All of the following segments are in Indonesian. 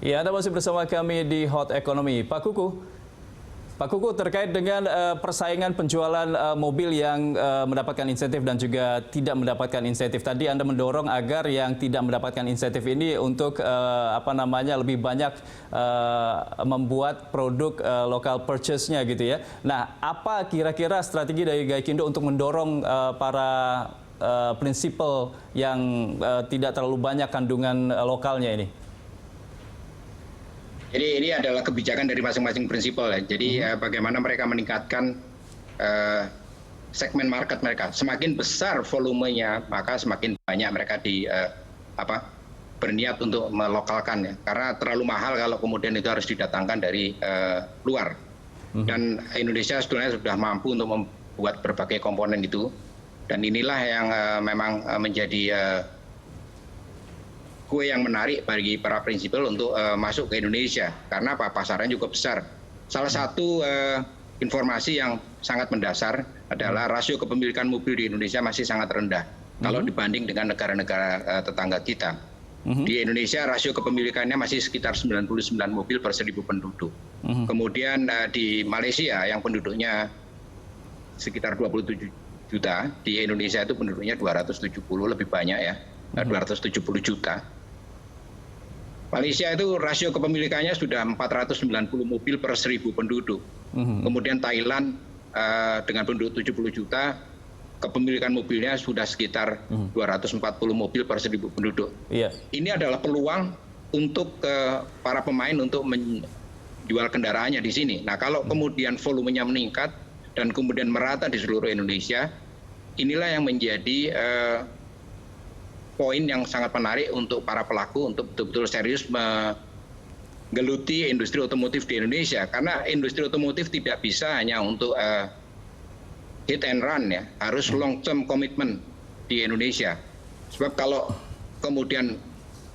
Ya, Anda masih bersama kami di Hot Economy. Pak Kuku terkait dengan persaingan penjualan mobil yang mendapatkan insentif dan juga tidak mendapatkan insentif. Tadi Anda mendorong agar yang tidak mendapatkan insentif ini untuk lebih banyak membuat produk local purchase-nya gitu ya. Nah, apa kira-kira strategi dari Gaikindo untuk mendorong para prinsipal yang tidak terlalu banyak kandungan lokalnya ini? Jadi ini adalah kebijakan dari masing-masing prinsipal ya. Jadi bagaimana mereka meningkatkan segmen market mereka. Semakin besar volumenya, maka semakin banyak mereka berniat untuk melokalkan ya. Karena terlalu mahal kalau kemudian itu harus didatangkan dari luar. Dan Indonesia sebetulnya sudah mampu untuk membuat berbagai komponen itu. Dan inilah yang memang menjadi kue yang menarik bagi para prinsipal untuk masuk ke Indonesia karena pasarnya juga besar. Salah satu informasi yang sangat mendasar adalah rasio kepemilikan mobil di Indonesia masih sangat rendah kalau dibanding dengan negara-negara tetangga kita. Di Indonesia rasio kepemilikannya masih sekitar 99 mobil per 1.000 penduduk. Kemudian di Malaysia yang penduduknya sekitar 27 juta, di Indonesia itu penduduknya 270, lebih banyak ya, 270 juta. Malaysia itu rasio kepemilikannya sudah 490 mobil per 1.000 penduduk. Kemudian Thailand dengan penduduk 70 juta, kepemilikan mobilnya sudah sekitar 240 mobil per 1.000 penduduk. Ini adalah peluang untuk para pemain untuk menjual kendaraannya di sini. Nah, kalau kemudian volumenya meningkat dan kemudian merata di seluruh Indonesia, inilah yang menjadi poin yang sangat menarik untuk para pelaku untuk betul-betul serius menggeluti industri otomotif di Indonesia. Karena industri otomotif tidak bisa hanya untuk hit and run ya, harus long term commitment di Indonesia. Sebab kalau kemudian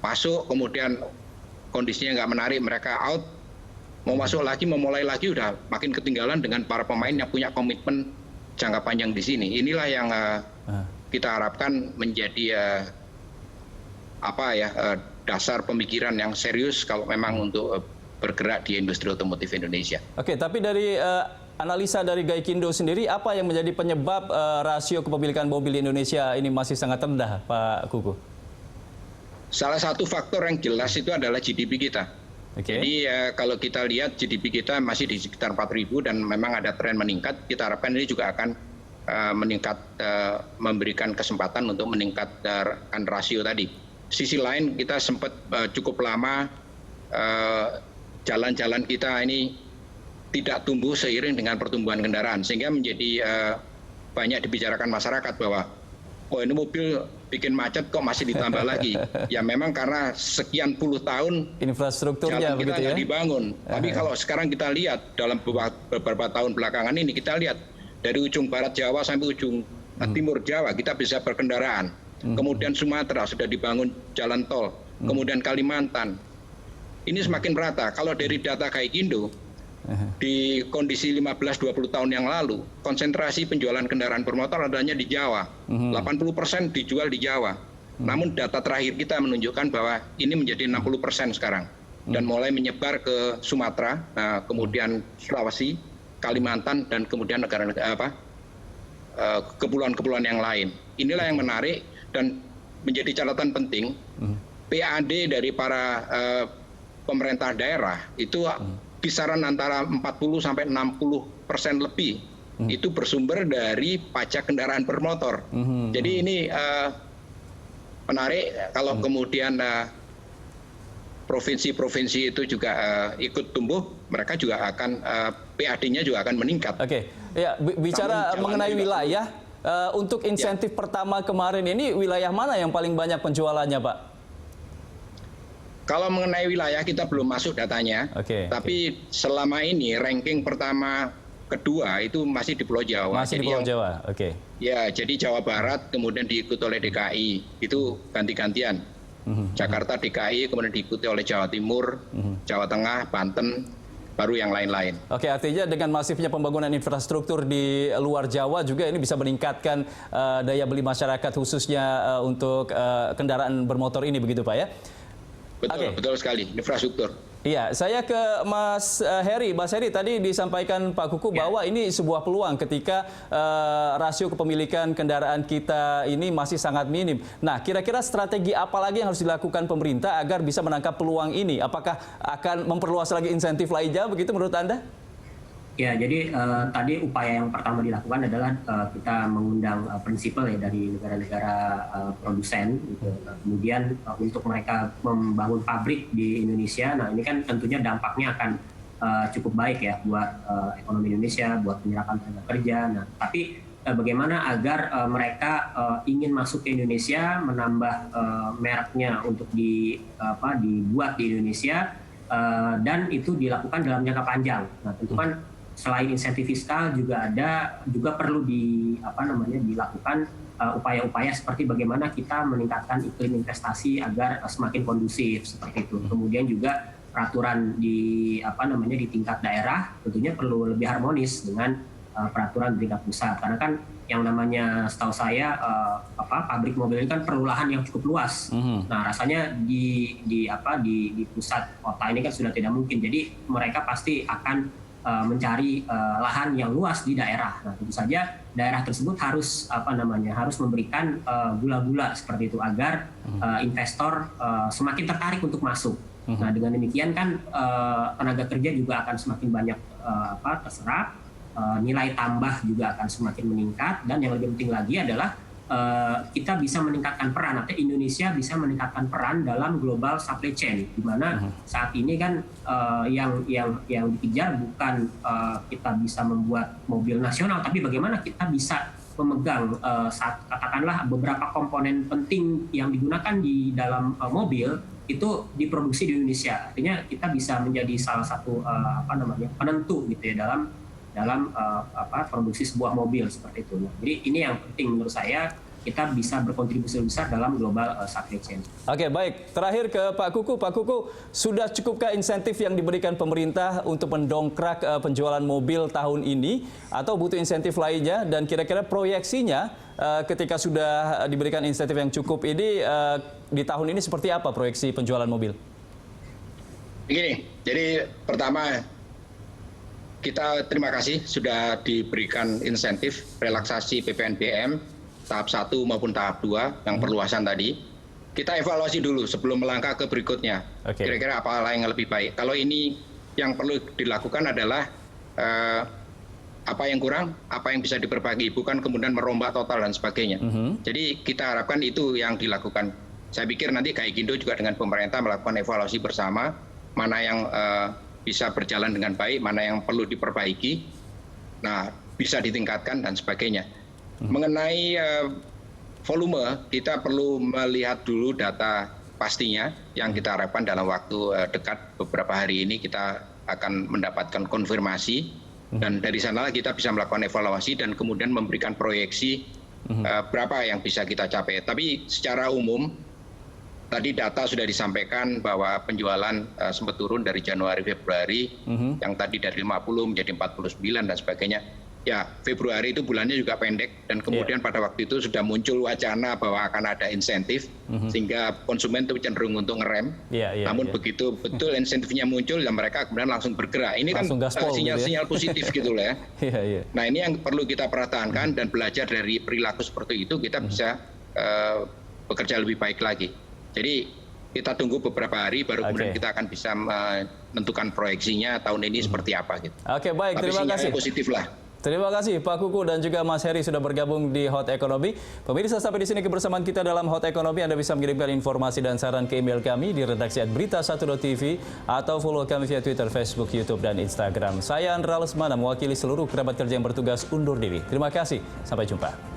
masuk, kemudian kondisinya nggak menarik, mereka out, mau masuk lagi, mau mulai lagi, udah makin ketinggalan dengan para pemain yang punya komitmen jangka panjang di sini. Inilah yang kita harapkan menjadi dasar pemikiran yang serius kalau memang untuk bergerak di industri otomotif Indonesia. Oke, tapi dari analisa dari Gaikindo sendiri, apa yang menjadi penyebab rasio kepemilikan mobil di Indonesia ini masih sangat rendah, Pak Kuku? Salah satu faktor yang jelas itu adalah GDP kita. Jadi kalau kita lihat GDP kita masih di sekitar 4.000 dan memang ada tren meningkat. Kita harapkan ini juga akan meningkat, memberikan kesempatan untuk meningkatkan rasio tadi. Sisi lain kita sempat cukup lama jalan-jalan kita ini tidak tumbuh seiring dengan pertumbuhan kendaraan, sehingga menjadi banyak dibicarakan masyarakat bahwa ini mobil bikin macet kok masih ditambah lagi. Ya memang karena sekian puluh tahun infrastrukturnya jalan kita begitu ya dibangun. Tapi kalau sekarang kita lihat dalam beberapa tahun belakangan ini, kita lihat dari ujung barat Jawa sampai ujung timur Jawa kita bisa berkendaraan. Kemudian Sumatera sudah dibangun jalan tol, kemudian Kalimantan. Ini semakin merata. Kalau dari data Gaikindo, di kondisi 15-20 tahun yang lalu, konsentrasi penjualan kendaraan bermotor adanya di Jawa. 80% dijual di Jawa. Namun data terakhir kita menunjukkan bahwa ini menjadi 60% sekarang. Dan mulai menyebar ke Sumatera, kemudian Sulawesi, Kalimantan, dan kemudian kepulauan-kepulauan yang lain. Inilah yang menarik dan menjadi catatan penting. PAD dari para pemerintah daerah itu kisaran antara 40-60% lebih itu bersumber dari pajak kendaraan bermotor. Jadi ini menarik kalau kemudian provinsi-provinsi itu juga ikut tumbuh, mereka juga akan PAD-nya juga akan meningkat. Oke, ya bicara mengenai wilayah, untuk insentif pertama kemarin ini wilayah mana yang paling banyak penjualannya, Pak? Kalau mengenai wilayah kita belum masuk datanya, tapi selama ini ranking pertama, kedua itu masih di Pulau Jawa. Masih di Pulau Jawa, Ya, jadi Jawa Barat kemudian diikuti oleh DKI, itu ganti-gantian. Jakarta, DKI, kemudian diikuti oleh Jawa Timur, Jawa Tengah, Banten, baru yang lain-lain. Oke, artinya dengan masifnya pembangunan infrastruktur di luar Jawa juga ini bisa meningkatkan daya beli masyarakat khususnya untuk kendaraan bermotor ini, begitu Pak ya? Betul sekali, infrastruktur. Iya, saya ke Mas Heri. Mas Heri, tadi disampaikan Pak Kuku bahwa ini sebuah peluang ketika rasio kepemilikan kendaraan kita ini masih sangat minim. Nah, kira-kira strategi apa lagi yang harus dilakukan pemerintah agar bisa menangkap peluang ini? Apakah akan memperluas lagi insentif lainnya, begitu menurut Anda? Ya, jadi tadi upaya yang pertama dilakukan adalah kita mengundang prinsipal ya dari negara-negara produsen, gitu. Kemudian untuk mereka membangun pabrik di Indonesia, nah ini kan tentunya dampaknya akan cukup baik ya buat ekonomi Indonesia, buat penyerapan tenaga kerja. Nah, tapi bagaimana agar mereka ingin masuk ke Indonesia, menambah mereknya untuk dibuat di Indonesia, dan itu dilakukan dalam jangka panjang. Nah, tentu kan selain insentif fiskal juga perlu dilakukan upaya-upaya seperti bagaimana kita meningkatkan iklim investasi agar semakin kondusif seperti itu. Kemudian juga peraturan di tingkat daerah tentunya perlu lebih harmonis dengan peraturan di tingkat pusat, karena kan yang namanya setahu saya pabrik mobil ini kan perlu lahan yang cukup luas. Nah, rasanya di pusat kota ini kan sudah tidak mungkin. Jadi mereka pasti akan mencari lahan yang luas di daerah. Nah, tentu saja daerah tersebut harus memberikan gula-gula seperti itu agar investor semakin tertarik untuk masuk. Nah, dengan demikian kan tenaga kerja juga akan semakin banyak terserap, nilai tambah juga akan semakin meningkat, dan yang lebih penting lagi adalah kita bisa meningkatkan peran, atau Indonesia bisa meningkatkan peran dalam global supply chain, di mana saat ini kan yang dikejar bukan kita bisa membuat mobil nasional, tapi bagaimana kita bisa memegang katakanlah beberapa komponen penting yang digunakan di dalam mobil itu diproduksi di Indonesia. Artinya kita bisa menjadi salah satu penentu gitu ya dalam produksi sebuah mobil seperti itu. Nah, jadi ini yang penting menurut saya, kita bisa berkontribusi besar dalam global supply chain. Oke, baik. Terakhir ke Pak Kuku. Pak Kuku, sudah cukupkah insentif yang diberikan pemerintah untuk mendongkrak penjualan mobil tahun ini, atau butuh insentif lainnya? Dan kira-kira proyeksinya ketika sudah diberikan insentif yang cukup ini, di tahun ini seperti apa proyeksi penjualan mobil? Begini, jadi pertama, kita terima kasih sudah diberikan insentif relaksasi PPNBM tahap 1 maupun tahap 2 yang perluasan tadi. Kita evaluasi dulu sebelum melangkah ke berikutnya. Kira-kira apa yang lebih baik. Kalau ini yang perlu dilakukan adalah apa yang kurang, apa yang bisa diperbaiki, bukan kemudian merombak total dan sebagainya. Jadi kita harapkan itu yang dilakukan. Saya pikir nanti Gaikindo juga dengan pemerintah melakukan evaluasi bersama, mana yang bisa berjalan dengan baik, mana yang perlu diperbaiki, nah bisa ditingkatkan dan sebagainya. Mengenai volume, kita perlu melihat dulu data pastinya yang kita harapkan dalam waktu dekat beberapa hari ini kita akan mendapatkan konfirmasi, dan dari sana kita bisa melakukan evaluasi dan kemudian memberikan proyeksi berapa yang bisa kita capai. Tapi secara umum, tadi data sudah disampaikan bahwa penjualan sempat turun dari Januari Februari, yang tadi dari 50 menjadi 49 dan sebagainya. Ya, Februari itu bulannya juga pendek, dan kemudian pada waktu itu sudah muncul wacana bahwa akan ada insentif, sehingga konsumen itu cenderung untuk ngerem. Namun begitu betul insentifnya muncul, dan mereka kemudian langsung bergerak. Ini langsung kan sinyal-sinyal positif gitu lah ya. Nah, ini yang perlu kita pertahankan dan belajar dari perilaku seperti itu, kita bisa bekerja lebih baik lagi. Jadi kita tunggu beberapa hari baru kemudian kita akan bisa menentukan proyeksinya tahun ini seperti apa gitu. Oke, baik, tapi terima kasih. Positif lah. Terima kasih Pak Kuku dan juga Mas Heri sudah bergabung di Hot Economy. Pemirsa, sampai di sini kebersamaan kita dalam Hot Economy. Anda bisa mengirimkan informasi dan saran ke email kami di redaksi @berita1.tv atau follow kami via Twitter, Facebook, YouTube, dan Instagram. Saya Andra Lesmana mewakili seluruh kerabat kerja yang bertugas undur diri. Terima kasih, sampai jumpa.